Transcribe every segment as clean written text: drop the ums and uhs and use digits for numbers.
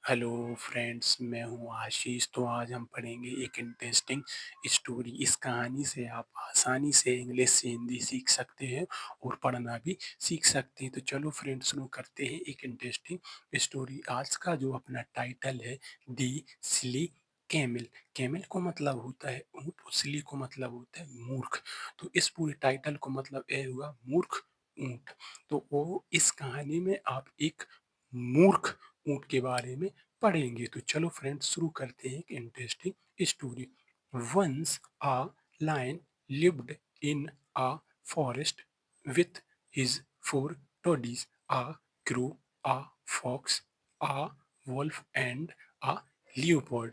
Hello friends, मैं हूँ आशीष। तो आज हम पढ़ेंगे एक इंटरेस्टिंग स्टोरी। इस कहानी से आप आसानी से इंग्लिश से हिंदी सीख सकते हैं और पढ़ना भी सीख सकते हैं। तो चलो फ्रेंड्स, शुरू करते हैं एक इंटरेस्टिंग स्टोरी। आज का जो अपना टाइटल है, दी सिली कैमल। कैमल को मतलब होता है ऊँट और सिली को मतलब होता है मूर्ख। तो इस पूरे टाइटल को मतलब ये हुआ मूर्ख ऊँट। तो वो इस कहानी में आप एक मूर्ख ऊँट के बारे में पढ़ेंगे। तो चलो फ्रेंड्स, शुरू करते हैं एक interesting story. Once a lion lived in a forest with his four toadies, a crow, a fox, a wolf and a leopard.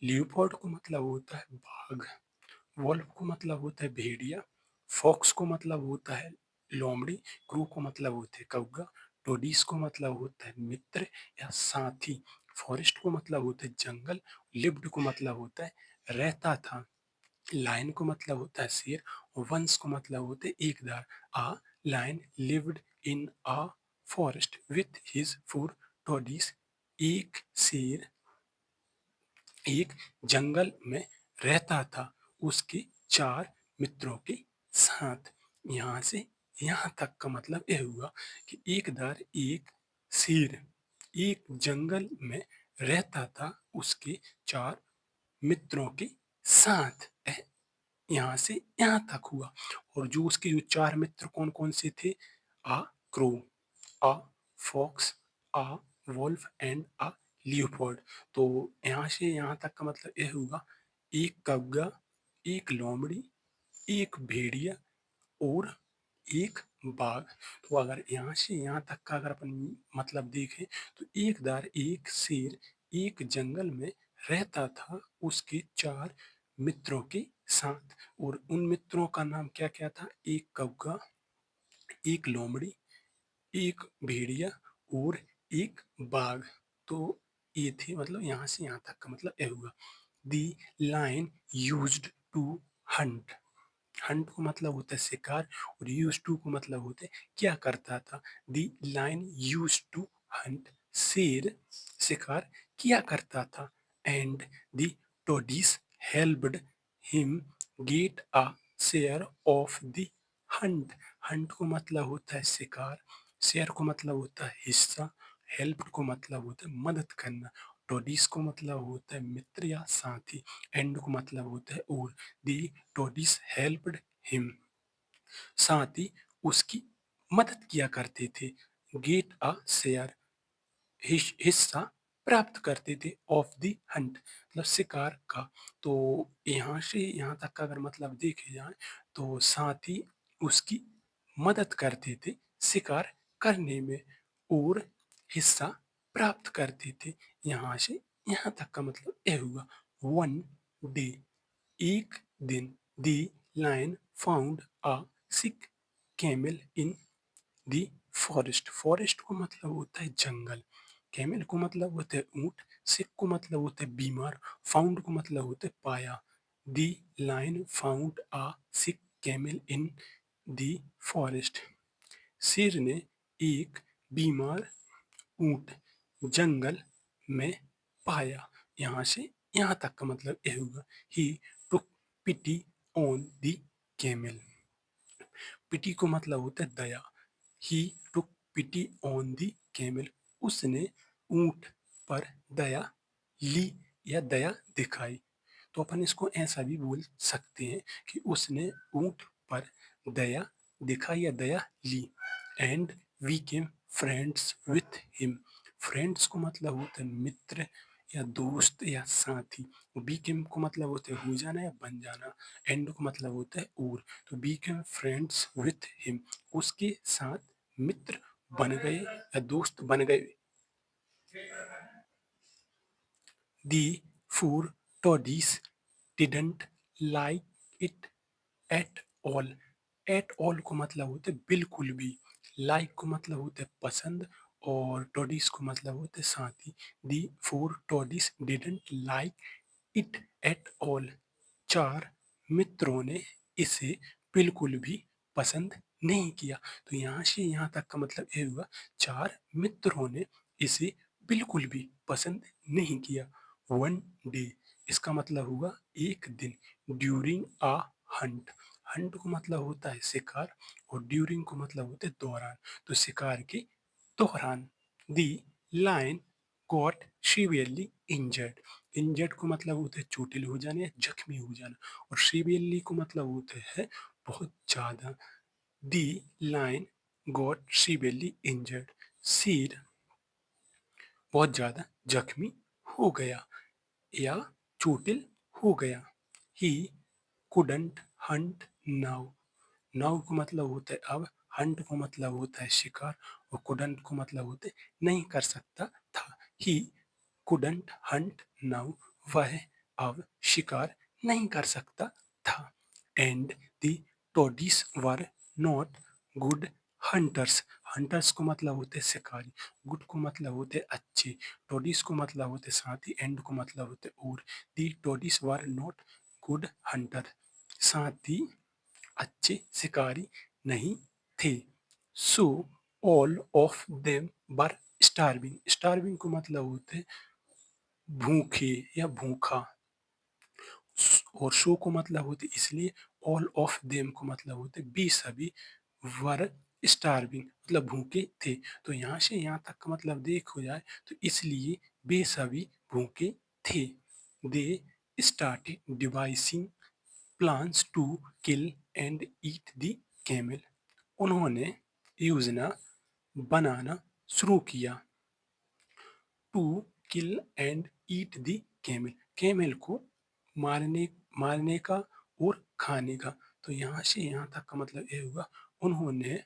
leopard को मतलब होता है बाघ, वॉल्फ को मतलब होता है भेड़िया, फॉक्स को मतलब होता है लोमड़ी, क्रू को मतलब होता है कौवा, टोडीज को मतलब होता है मित्र या साथी, फॉरेस्ट को मतलब होता है जंगल, लिव्ड को मतलब होता है रहता था, लायन को मतलब होता है शेर, वंस को मतलब होता है एक दार। A lion lived in a forest with his four toadies. एक शेर एक जंगल में रहता था उसके चार मित्रों के साथ। यहाँ से यहाँ तक का मतलब यह हुआ कि एक दार एक शेर एक जंगल में रहता था उसके चार मित्रों के साथ। यहाँ से यहाँ तक हुआ। और जो उसके जो चार मित्र कौन कौन से थे? A crow, a fox, a wolf and a leopard. तो यहाँ से यहाँ तक का मतलब यह हुआ, एक कौवा, एक लोमड़ी, एक भेड़िया और एक बाघ। तो अगर यहाँ से यहाँ तक का अगर अपन मतलब देखें तो एक दार एक शेर एक जंगल में रहता था उसके चार मित्रों के साथ। और उन मित्रों का नाम क्या क्या था? एक कौवा, एक लोमड़ी, एक भेड़िया और एक बाघ। तो ये थे, मतलब यहाँ से यहाँ तक का मतलब यह हुआ। The lion used to hunt. Hunt को मतलब होता है शिकार और यूज टू को मतलब होता है क्या करता था। The lion use to hunt, शेर शिकार किया करता था। And the toadies helped him get a share of the hunt. Hunt को मतलब होता है शिकार, शेयर को मतलब होता है हिस्सा, हेल्प को मतलब होता है मदद करना, टोडीज को मतलब होता है मित्र या साथी, एंड को मतलब होता है और। दी टोडीज हेल्प्ड हिम, साथ ही उसकी मदद किया करते थे। गेट अ शेयर, हिस्सा प्राप्त करते थे ऑफ द हंट, मतलब शिकार का। तो यहाँ से यहाँ तक का अगर मतलब देखे जाए तो साथ ही उसकी मदद करते थे शिकार करने में और हिस्सा प्राप्त करते थे। यहाँ से यहाँ तक का मतलब यह हुआ। वन डे, एक दिन, the lion found a sick camel in the forest. Forest को मतलब होता है जंगल, कैमल को मतलब होता है ऊंट, सिक को मतलब होता है बीमार, फाउंड को मतलब होता है पाया। The lion found a sick camel in the forest. शेर ने एक बीमार ऊंट जंगल में पाया। यहाँ से यहाँ तक का मतलब यह हुआ। ही टुक पिटी ऑन दी कैमल। पिटी को मतलब होता है दया। ही टुक पिटी ऑन दी कैमल, उसने ऊंट पर दया ली या दया दिखाई। तो अपन इसको ऐसा भी बोल सकते हैं कि उसने ऊंट पर दया दिखाई या दया ली। And we came friends with him. Friends को मतलब होता है मित्र या दोस्त या साथी। बी केम को मतलब होता है हो जाना या बन जाना। एंड को मतलब होता है और। तो became friends with him, उसके साथ मित्र बन गए या दोस्त बन गए। The four toadies didn't like it at all. At all को मतलब होता है बिल्कुल भी, like को मतलब होता है पसंद और toadies को मतलब होता है साथी। The four toadies didn't like it at all. चार मित्रों ने इसे बिल्कुल भी पसंद नहीं किया। तो यहाँ से यहाँ तक का मतलब ये हुआ, चार मित्रों ने इसे बिल्कुल भी पसंद नहीं किया। वन डे इसका मतलब हुआ एक दिन। ड्यूरिंग अ हंट, हंट को मतलब होता है शिकार और ड्यूरिंग को मतलब होता है दौरान, तो शिकार के दौरान। The lion got severely injured, injured को मतलब होता है चोटिल हो जाना या जख्मी हो जाना, और सीवियरली को मतलब होता है बहुत ज्यादा। दी लायन गॉट सीवियरली इंजर्ड, शेर बहुत ज्यादा जख्मी हो गया या चोटिल हो गया। He couldn't Hunt now, now को मतलब होता है अब, हंट को मतलब होता है शिकार, और कुडंट को मतलब होता है नहीं कर सकता था। ही कुडंट हंट नाउ, वह अब शिकार नहीं कर सकता था। And the toadies were not good hunters, hunters को मतलब होते शिकारी, गुड को मतलब होते अच्छे, टोडीज को मतलब होते साथी, एंड को मतलब होते और। दी टोडीज वर नॉट गुड हंटर, साथी अच्छे शिकारी नहीं थे। So all of them were starving, starving को मतलब होते भूखे या भूखा, और शो को मतलब होते इसलिए, ऑल ऑफ देम को मतलब होते भी सभी, वर स्टार्विंग मतलब भूखे थे। तो यहाँ से यहाँ तक का मतलब देखो जाए तो इसलिए वे सभी भूखे थे। They started devising plans to kill and eat the camel, उन्होंने योजना बनाना शुरू किया। To kill and eat the camel, camel को मारने मारने का और खाने का। तो यहाँ से यहाँ तक का मतलब ये हुआ, उन्होंने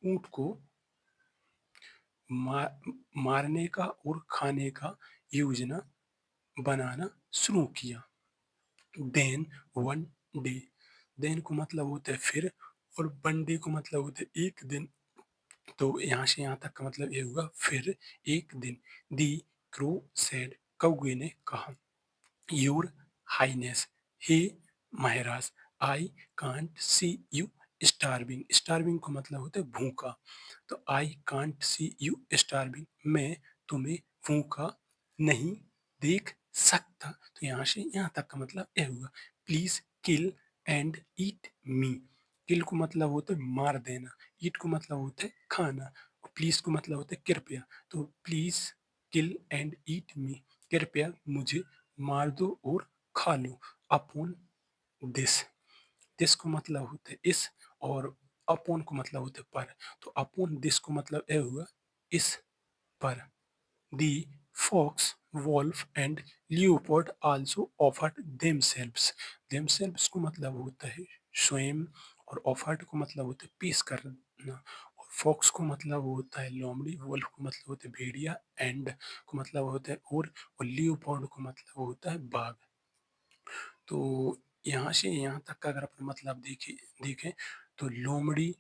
ऊंट को मारने का और खाने का योजना बनाना शुरू किया। देन वन डे, देन को मतलब होता है फिर, और वन डे को मतलब होता है एक दिन। तो यहाँ से यहाँ तक का मतलब ये हुआ फिर एक दिन। दी क्रो सेड, कौवे ने कहा। योर हाइनेस, हे महाराज, I can't see you starving, starving को मतलब होता है भूखा, तो I can't see you starving, मैं तुम्हें भूखा नहीं देख सकता। तो यहाँ से यहाँ तक का मतलब यह हुआ। प्लीज किल एंड ईट मी, किल को मतलब होता है मार देना, ईट को मतलब होता है खाना, और प्लीज को मतलब होता है कृपया। तो प्लीज किल एंड ईट मी, कृपया मुझे मार दो और खा लो। अपॉन दिस, दिस को मतलब होता है इस, और अपॉन को मतलब होता है पर, तो अपॉन दिस को मतलब यह हुआ इस पर। The fox, wolf and leopard also offered themselves, themselves को मतलब होता है स्वयं, और ऑफर्ड को मतलब होता है पेश करना, और फॉक्स को मतलब होता है लोमड़ी, वॉल्फ को मतलब होता है भेड़िया, एंड को मतलब होता है और लियोपोर्ड को मतलब होता है बाघ। तो यहाँ से यहाँ तक का अगर अपन मतलब देखें तो लोमड़ी,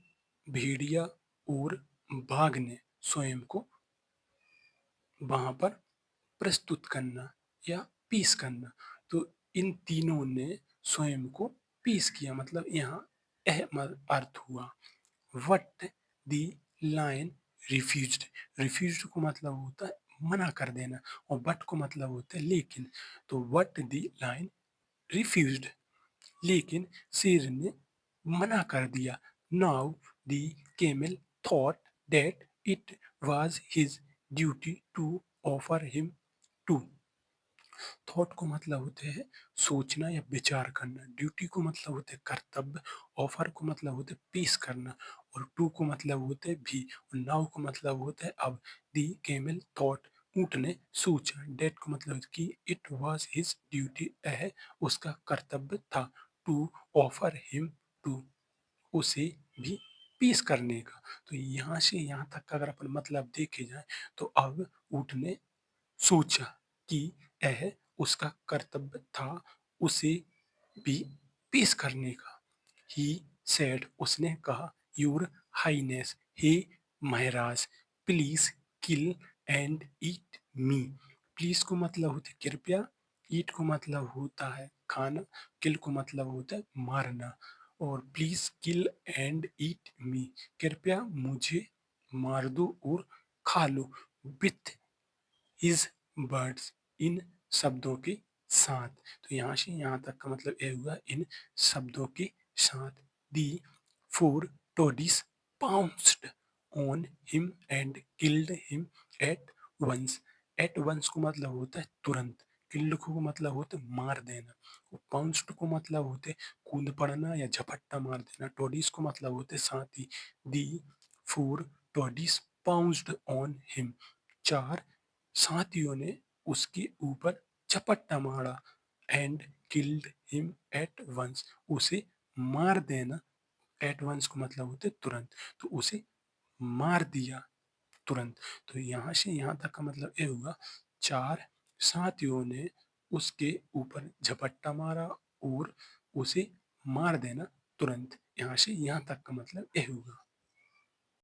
भेड़िया और बाघ ने स्वयं को वहां पर प्रस्तुत करना या पेश करना, तो इन तीनों ने स्वयं को पेश किया, मतलब यहाँ अर्थ हुआ। But the lion refused, refused को मतलब होता है मना कर देना, और बट को मतलब होता है लेकिन। तो वट द लायन रिफ्यूज्ड, लेकिन शेर ने मना कर दिया। Now the camel thought that it was his duty to offer him to, thought को मतलब होते हैं सोचना या विचार करना, ड्यूटी को मतलब होते हैं कर्तव्य, ऑफर को मतलब होते हैं पेश करना, और टू को मतलब होते हैं भी, और नाउ को मतलब होता है अब। दी कैमल थॉट, ऊंट ने सोचा, डेट को मतलब कि इट वाज हिज ड्यूटी, है उसका कर्तव्य था, टू ऑफर हिम टू, उसे भी पेश करने का। तो यहाँ से यहाँ तक का अगर अपन मतलब देखे जाए तो अब ऊंट ने सोचा कि यह उसका कर्तव्य था उसे भी पेश करने का। ही सेड, उसने कहा, योर हाइनेस, हे महाराज, please kill and eat me, please को मतलब होता है कृपया, ईट को मतलब होता है खाना, किल को मतलब होता है मारना, और प्लीज किल एंड ईट मी, कृपया मुझे मार दो और खा लो। विथ हिज बर्ड्स इन शब्दों के साथ। तो यहाँ से यहाँ तक का मतलब ये हुआ इन शब्दों के साथ। दी 4 toadies pounced on him and killed him at once। at once को मतलब होता है तुरंत, किल्ड को मतलब होता है मार देना, पाउंस्ड को मतलब होते कूद पड़ना या झपट्टा मार देना, टोडीज को मतलब होते साथी। दी 4 toadies pounced on him। 4 साथियों ने उसके ऊपर झपट्टा मारा। And killed him at once, उसे मार देना। एट वंस को मतलब होते तुरंत, तो उसे मार दिया तुरंत। तो यहाँ से यहाँ तक का मतलब ये हुआ 4 साथियों ने उसके ऊपर झपट्टा मारा और उसे मार देना तुरंत। यहाँ से यहाँ तक का मतलब ये हुआ।